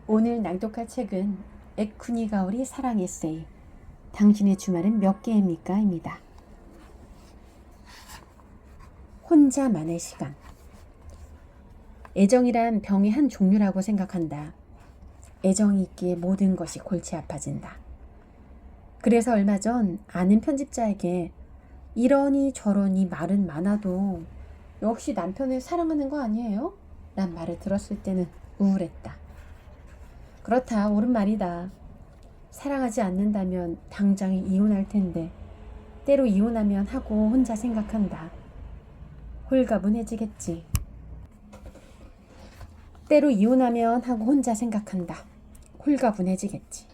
오늘 낭독할 책은 에쿠니가오리 사랑 에세이 당신의 주말은 몇 개입니까? 입니다. 혼자만의 시간. 애정이란 병의 한 종류라고 생각한다. 애정이 있기에 모든 것이 골치 아파진다. 그래서 얼마 전 아는 편집자에게 이러니 저러니 말은 많아도 역시 남편을 사랑하는 거 아니에요? 란 말을 들었을 때는 우울했다. 그렇다, 옳은 말이다. 사랑하지 않는다면 당장에 이혼할 텐데 때로 이혼하면 하고 혼자 생각한다. 홀가분해지겠지. 때로 이혼하면 하고 혼자 생각한다. 홀가분해지겠지.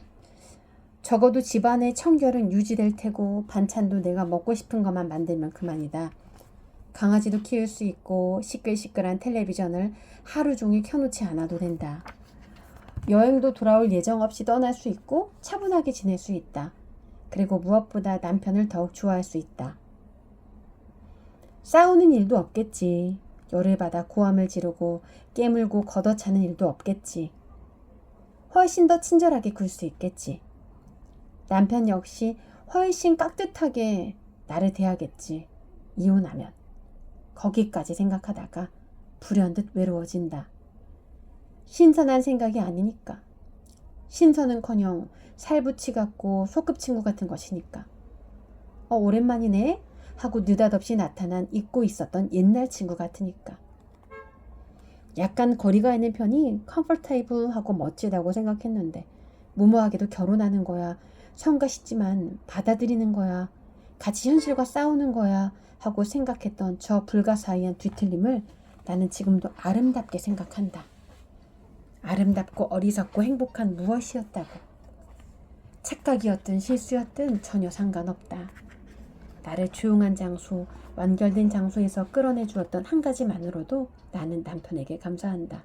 적어도 집안의 청결은 유지될 테고 반찬도 내가 먹고 싶은 것만 만들면 그만이다. 강아지도 키울 수 있고 시끌시끌한 텔레비전을 하루 종일 켜놓지 않아도 된다. 여행도 돌아올 예정 없이 떠날 수 있고 차분하게 지낼 수 있다. 그리고 무엇보다 남편을 더욱 좋아할 수 있다. 싸우는 일도 없겠지. 열을 받아 고함을 지르고 깨물고 걷어차는 일도 없겠지. 훨씬 더 친절하게 굴 수 있겠지. 남편 역시 훨씬 깍듯하게 나를 대하겠지. 이혼하면. 거기까지 생각하다가 불현듯 외로워진다. 신선한 생각이 아니니까. 신선은커녕 살붙이 같고 소꿉친구 같은 것이니까. 오랜만이네 하고 느닷없이 나타난 잊고 있었던 옛날 친구 같으니까. 약간 거리가 있는 편이 컴포테이블하고 멋지다고 생각했는데 무모하게도 결혼하는 거야, 성가시지만 받아들이는 거야, 같이 현실과 싸우는 거야 하고 생각했던 저 불가사의한 뒤틀림을 나는 지금도 아름답게 생각한다. 아름답고 어리석고 행복한 무엇이었다고. 착각이었든 실수였든 전혀 상관없다. 나를 조용한 장소, 완결된 장소에서 끌어내 주었던 한 가지만으로도 나는 남편에게 감사한다.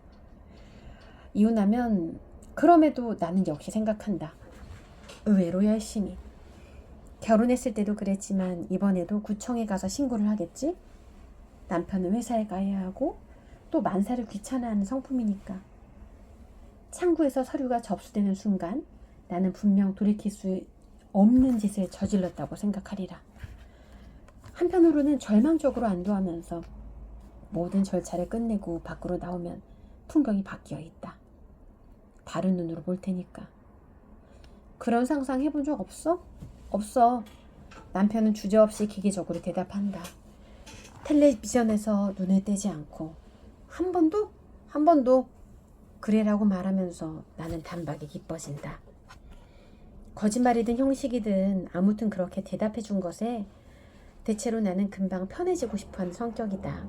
이혼하면 그럼에도 나는 역시 생각한다. 의외로 열심히. 결혼했을 때도 그랬지만 이번에도 구청에 가서 신고를 하겠지? 남편은 회사에 가야 하고 또 만사를 귀찮아하는 성품이니까. 창구에서 서류가 접수되는 순간 나는 분명 돌이킬 수 없는 짓을 저질렀다고 생각하리라. 한편으로는 절망적으로 안도하면서 모든 절차를 끝내고 밖으로 나오면 풍경이 바뀌어 있다. 다른 눈으로 볼 테니까. 그런 상상 해본 적 없어? 없어. 남편은 주저없이 기계적으로 대답한다. 텔레비전에서 눈을 떼지 않고 한 번도 그래라고 말하면서 나는 단박에 기뻐진다. 거짓말이든 형식이든 아무튼 그렇게 대답해 준 것에 대체로 나는 금방 편해지고 싶어하는 성격이다.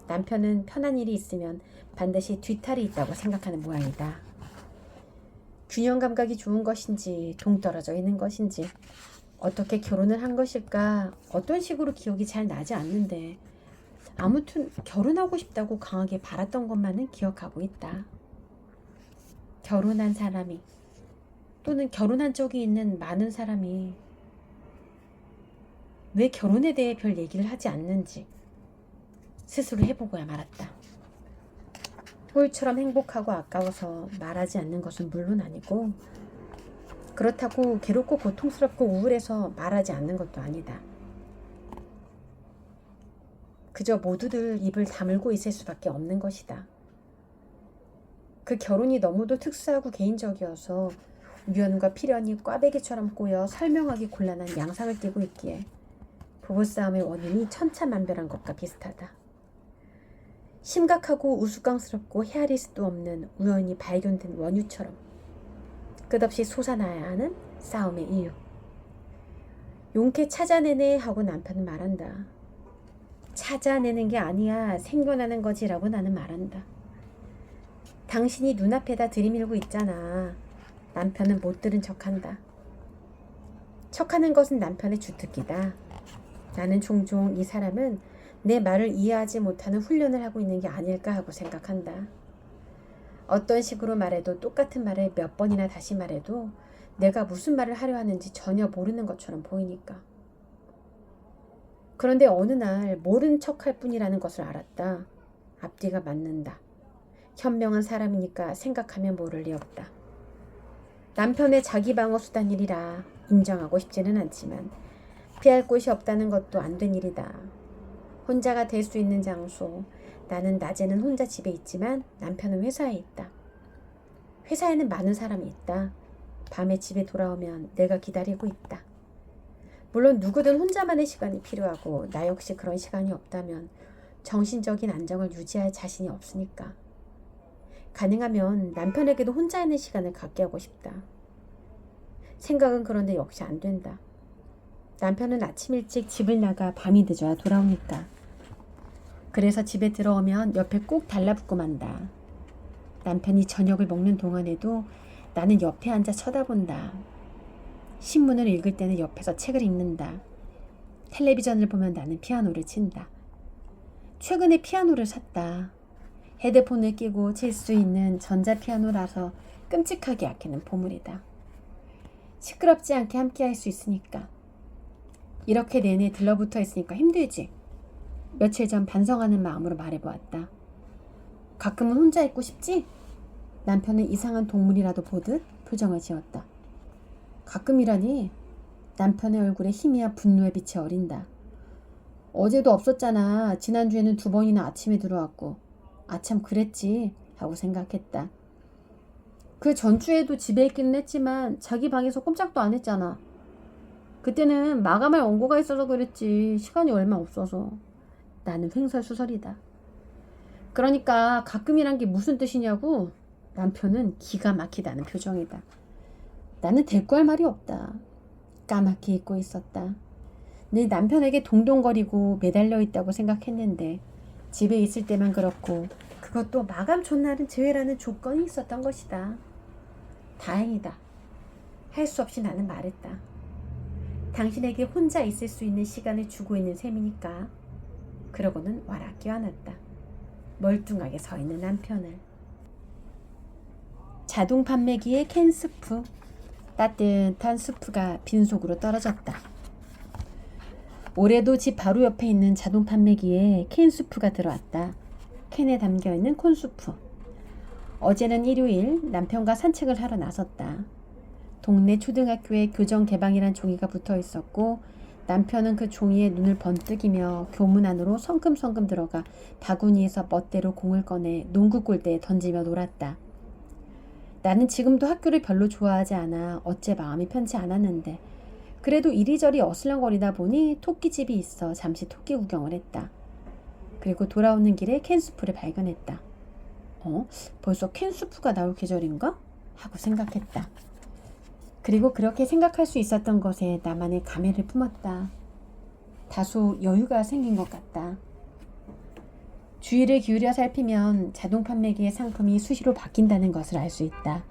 남편은 편한 일이 있으면 반드시 뒤탈이 있다고 생각하는 모양이다. 균형 감각이 좋은 것인지 동떨어져 있는 것인지 어떻게 결혼을 한 것일까 어떤 식으로 기억이 잘 나지 않는데 아무튼 결혼하고 싶다고 강하게 바랐던 것만은 기억하고 있다. 결혼한 사람이 또는 결혼한 적이 있는 많은 사람이 왜 결혼에 대해 별 얘기를 하지 않는지 스스로 해보고야 말았다. 홀처럼 행복하고 아까워서 말하지 않는 것은 물론 아니고 그렇다고 괴롭고 고통스럽고 우울해서 말하지 않는 것도 아니다. 그저 모두들 입을 다물고 있을 수밖에 없는 것이다. 그 결혼이 너무도 특수하고 개인적이어서 우연과 필연이 꽈배기처럼 꼬여 설명하기 곤란한 양상을 띠고 있기에 부부싸움의 원인이 천차만별한 것과 비슷하다. 심각하고 우스꽝스럽고 헤아릴 수도 없는 우연히 발견된 원유처럼 끝없이 솟아나야 하는 싸움의 이유. 용케 찾아내네 하고 남편은 말한다. 찾아내는 게 아니야, 생겨나는 거지라고 나는 말한다. 당신이 눈앞에다 들이밀고 있잖아. 남편은 못 들은 척한다. 척하는 것은 남편의 주특기다. 나는 종종 이 사람은 내 말을 이해하지 못하는 훈련을 하고 있는 게 아닐까 하고 생각한다. 어떤 식으로 말해도 똑같은 말을 몇 번이나 다시 말해도 내가 무슨 말을 하려 하는지 전혀 모르는 것처럼 보이니까. 그런데 어느 날 모른 척할 뿐이라는 것을 알았다. 앞뒤가 맞는다. 현명한 사람이니까 생각하면 모를 리 없다. 남편의 자기 방어 수단이라 인정하고 싶지는 않지만 피할 곳이 없다는 것도 안 된 일이다. 혼자가 될 수 있는 장소. 나는 낮에는 혼자 집에 있지만 남편은 회사에 있다. 회사에는 많은 사람이 있다. 밤에 집에 돌아오면 내가 기다리고 있다. 물론 누구든 혼자만의 시간이 필요하고 나 역시 그런 시간이 없다면 정신적인 안정을 유지할 자신이 없으니까. 가능하면 남편에게도 혼자 있는 시간을 갖게 하고 싶다. 생각은 그런데 역시 안 된다. 남편은 아침 일찍 집을 나가 밤이 늦어야 돌아오니까. 그래서 집에 들어오면 옆에 꼭 달라붙고 만다. 남편이 저녁을 먹는 동안에도 나는 옆에 앉아 쳐다본다. 신문을 읽을 때는 옆에서 책을 읽는다. 텔레비전을 보면 나는 피아노를 친다. 최근에 피아노를 샀다. 헤드폰을 끼고 칠 수 있는 전자피아노라서 끔찍하게 약해는 보물이다. 시끄럽지 않게 함께 할 수 있으니까. 이렇게 내내 들러붙어 있으니까 힘들지. 며칠 전 반성하는 마음으로 말해보았다. 가끔은 혼자 있고 싶지? 남편은 이상한 동물이라도 보듯 표정을 지었다. 가끔이라니. 남편의 얼굴에 희미한 분노의 빛이 어린다. 어제도 없었잖아. 지난주에는 2번이나 아침에 들어왔고. 참 그랬지 하고 생각했다. 그 전주에도 집에 있기는 했지만 자기 방에서 꼼짝도 안 했잖아. 그때는 마감할 원고가 있어서 그랬지. 시간이 얼마 없어서. 나는 횡설수설이다. 그러니까 가끔이란 게 무슨 뜻이냐고. 남편은 기가 막히다는 표정이다. 나는 대꾸할 말이 없다. 까맣게 잊고 있었다. 늘 남편에게 동동거리고 매달려 있다고 생각했는데 집에 있을 때만 그렇고 그것도 마감 전날은 제외라는 조건이 있었던 것이다. 다행이다. 할 수 없이 나는 말했다. 당신에게 혼자 있을 수 있는 시간을 주고 있는 셈이니까. 그러고는 와락 껴안았다. 멀뚱하게 서 있는 남편을. 자동 판매기의 캔 스프. 따뜻한 스프가 빈속으로 떨어졌다. 올해도 집 바로 옆에 있는 자동 판매기에 캔 수프가 들어왔다. 캔에 담겨있는 콘수프. 어제는 일요일 남편과 산책을 하러 나섰다. 동네 초등학교에 교정 개방이란 종이가 붙어 있었고 남편은 그 종이에 눈을 번뜩이며 교문 안으로 성큼성큼 들어가 바구니에서 멋대로 공을 꺼내 농구 골대에 던지며 놀았다. 나는 지금도 학교를 별로 좋아하지 않아 어째 마음이 편치 않았는데 그래도 이리저리 어슬렁거리다 보니 토끼집이 있어 잠시 토끼 구경을 했다. 그리고 돌아오는 길에 캔수프를 발견했다. 벌써 캔수프가 나올 계절인가? 하고 생각했다. 그리고 그렇게 생각할 수 있었던 것에 나만의 감회를 품었다. 다소 여유가 생긴 것 같다. 주의를 기울여 살피면 자동 판매기의 상품이 수시로 바뀐다는 것을 알 수 있다.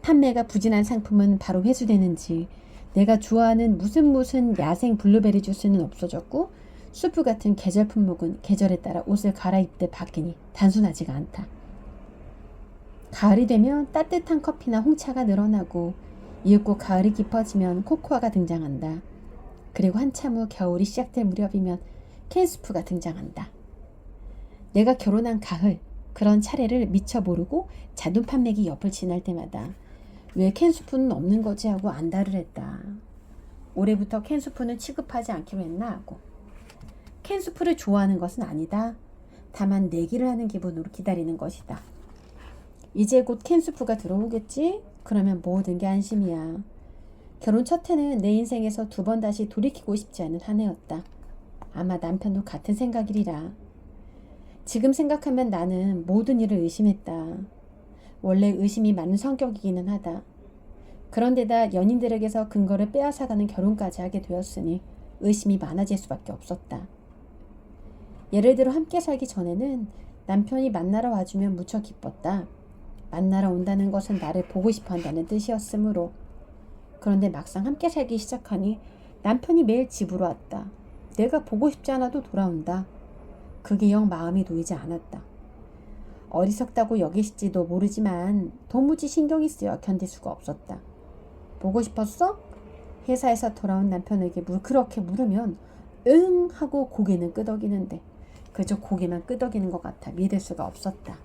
판매가 부진한 상품은 바로 회수되는지, 내가 좋아하는 무슨 야생 블루베리 주스는 없어졌고 수프 같은 계절 품목은 계절에 따라 옷을 갈아입듯 바뀌니 단순하지가 않다. 가을이 되면 따뜻한 커피나 홍차가 늘어나고 이윽고 가을이 깊어지면 코코아가 등장한다. 그리고 한참 후 겨울이 시작될 무렵이면 캔수프가 등장한다. 내가 결혼한 가을, 그런 차례를 미처 모르고 자동 판매기 옆을 지날 때마다 왜 캔수프는 없는 거지 하고 안달을 했다. 올해부터 캔수프는 취급하지 않기로 했나 하고. 캔수프를 좋아하는 것은 아니다. 다만 내기를 하는 기분으로 기다리는 것이다. 이제 곧 캔수프가 들어오겠지? 그러면 모든 게 안심이야. 결혼 첫 해는 내 인생에서 2번 다시 돌이키고 싶지 않은 한 해였다. 아마 남편도 같은 생각이리라. 지금 생각하면 나는 모든 일을 의심했다. 원래 의심이 많은 성격이기는 하다. 그런데다 연인들에게서 근거를 빼앗아가는 결혼까지 하게 되었으니 의심이 많아질 수밖에 없었다. 예를 들어 함께 살기 전에는 남편이 만나러 와주면 무척 기뻤다. 만나러 온다는 것은 나를 보고 싶어 한다는 뜻이었으므로. 그런데 막상 함께 살기 시작하니 남편이 매일 집으로 왔다. 내가 보고 싶지 않아도 돌아온다. 그게 영 마음이 놓이지 않았다. 어리석다고 여기실지도 모르지만 도무지 신경이 쓰여 견딜 수가 없었다. 보고 싶었어? 회사에서 돌아온 남편에게 그렇게 물으면 응 하고 고개는 끄덕이는데 그저 고개만 끄덕이는 것 같아 믿을 수가 없었다.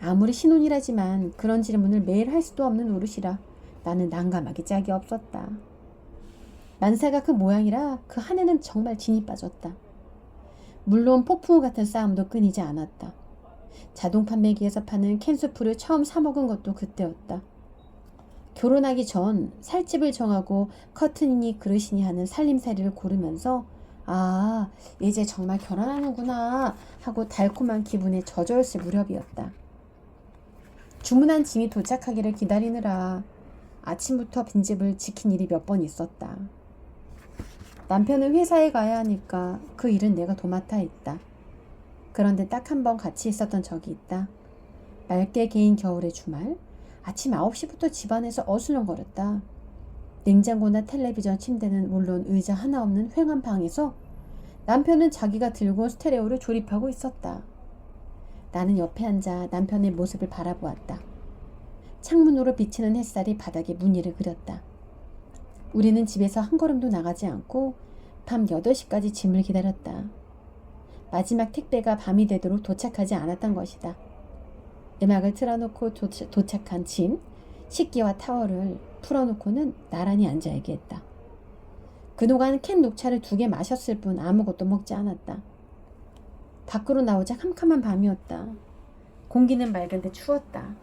아무리 신혼이라지만 그런 질문을 매일 할 수도 없는 노릇이라 나는 난감하기 짝이 없었다. 만사가 그 모양이라 그 한 해는 정말 진이 빠졌다. 물론 폭풍우 같은 싸움도 끊이지 않았다. 자동 판매기에서 파는 캔수프를 처음 사 먹은 것도 그때였다. 결혼하기 전 살집을 정하고 커튼이니 그릇이니 하는 살림살이를 고르면서 아, 이제 정말 결혼하는구나 하고 달콤한 기분에 젖어있을 무렵이었다. 주문한 짐이 도착하기를 기다리느라 아침부터 빈집을 지킨 일이 몇 번 있었다. 남편은 회사에 가야 하니까 그 일은 내가 도맡아 했다. 그런데 딱 한 번 같이 있었던 적이 있다. 맑게 개인 겨울의 주말, 아침 9시부터 집안에서 어슬렁거렸다. 냉장고나 텔레비전, 침대는 물론 의자 하나 없는 휑한 방에서 남편은 자기가 들고 온 스테레오를 조립하고 있었다. 나는 옆에 앉아 남편의 모습을 바라보았다. 창문으로 비치는 햇살이 바닥에 무늬를 그렸다. 우리는 집에서 한 걸음도 나가지 않고 밤 8시까지 짐을 기다렸다. 마지막 택배가 밤이 되도록 도착하지 않았던 것이다. 음악을 틀어놓고 도착한 짐, 식기와 타월을 풀어놓고는 나란히 앉아 얘기했다. 그동안 캔 녹차를 2개 마셨을 뿐 아무것도 먹지 않았다. 밖으로 나오자 캄캄한 밤이었다. 공기는 맑은데 추웠다.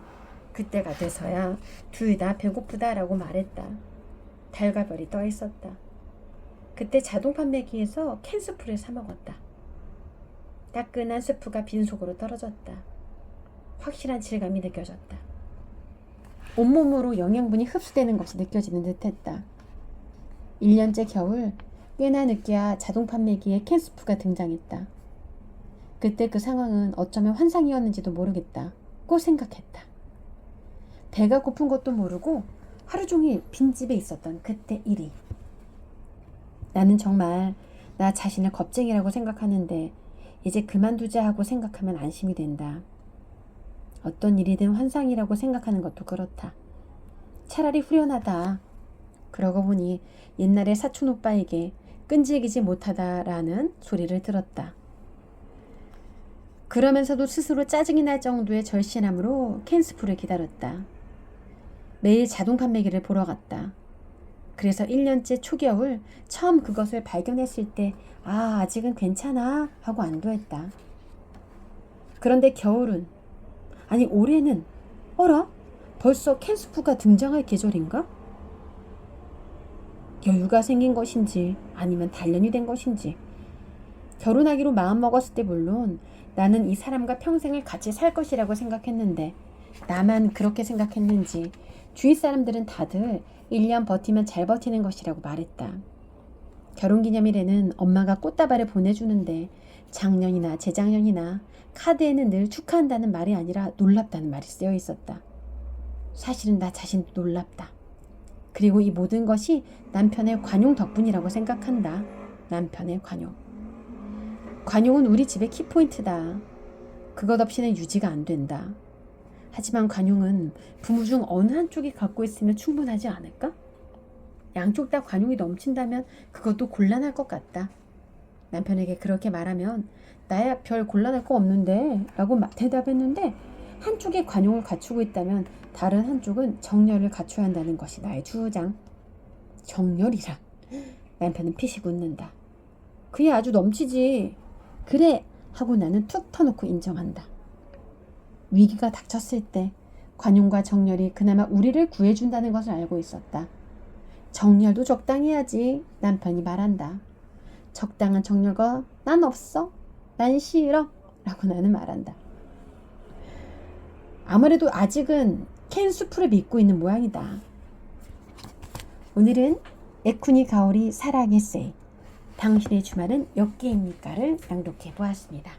그때가 돼서야 둘 다 배고프다라고 말했다. 달과 별이 떠 있었다. 그때 자동 판매기에서 캔 수프를 사 먹었다. 따끈한 수프가 빈속으로 떨어졌다. 확실한 질감이 느껴졌다. 온몸으로 영양분이 흡수되는 것이 느껴지는 듯했다. 1년째 겨울, 꽤나 늦게야 자동 판매기에 캔 수프가 등장했다. 그때 그 상황은 어쩌면 환상이었는지도 모르겠다고 생각했다. 배가 고픈 것도 모르고 하루 종일 빈집에 있었던 그때 일이. 나는 정말 나 자신을 겁쟁이라고 생각하는데 이제 그만두자 하고 생각하면 안심이 된다. 어떤 일이든 환상이라고 생각하는 것도 그렇다. 차라리 후련하다. 그러고 보니 옛날에 사촌 오빠에게 끈질기지 못하다라는 소리를 들었다. 그러면서도 스스로 짜증이 날 정도의 절실함으로 캔스프를 기다렸다. 매일 자동 판매기를 보러 갔다. 그래서 1년째 초겨울 처음 그것을 발견했을 때 아직은 괜찮아 하고 안도했다. 그런데 겨울은 아니 올해는 어라? 벌써 캔수프가 등장할 계절인가? 여유가 생긴 것인지 아니면 단련이 된 것인지 결혼하기로 마음먹었을 때 물론 나는 이 사람과 평생을 같이 살 것이라고 생각했는데 나만 그렇게 생각했는지 주위 사람들은 다들 1년 버티면 잘 버티는 것이라고 말했다. 결혼기념일에는 엄마가 꽃다발을 보내주는데 작년이나 재작년이나 카드에는 늘 축하한다는 말이 아니라 놀랍다는 말이 쓰여 있었다. 사실은 나 자신도 놀랍다. 그리고 이 모든 것이 남편의 관용 덕분이라고 생각한다. 남편의 관용. 관용은 우리 집의 키포인트다. 그것 없이는 유지가 안 된다. 하지만 관용은 부부 중 어느 한쪽이 갖고 있으면 충분하지 않을까? 양쪽 다 관용이 넘친다면 그것도 곤란할 것 같다. 남편에게 그렇게 말하면 나야 별 곤란할 거 없는데 라고 대답했는데 한쪽이 관용을 갖추고 있다면 다른 한쪽은 정열을 갖춰야 한다는 것이 나의 주장. 정열이라. 남편은 피식 웃는다. 그게 아주 넘치지. 그래 하고 나는 툭 터놓고 인정한다. 위기가 닥쳤을 때 관용과 정열이 그나마 우리를 구해준다는 것을 알고 있었다. 정열도 적당히 해야지 남편이 말한다. 적당한 정열과 난 없어. 난 싫어. 라고 나는 말한다. 아무래도 아직은 캔 수프를 믿고 있는 모양이다. 오늘은 에쿠니 가오리 사랑의 세이 당신의 주말은 몇 개입니까를 낭독해 보았습니다.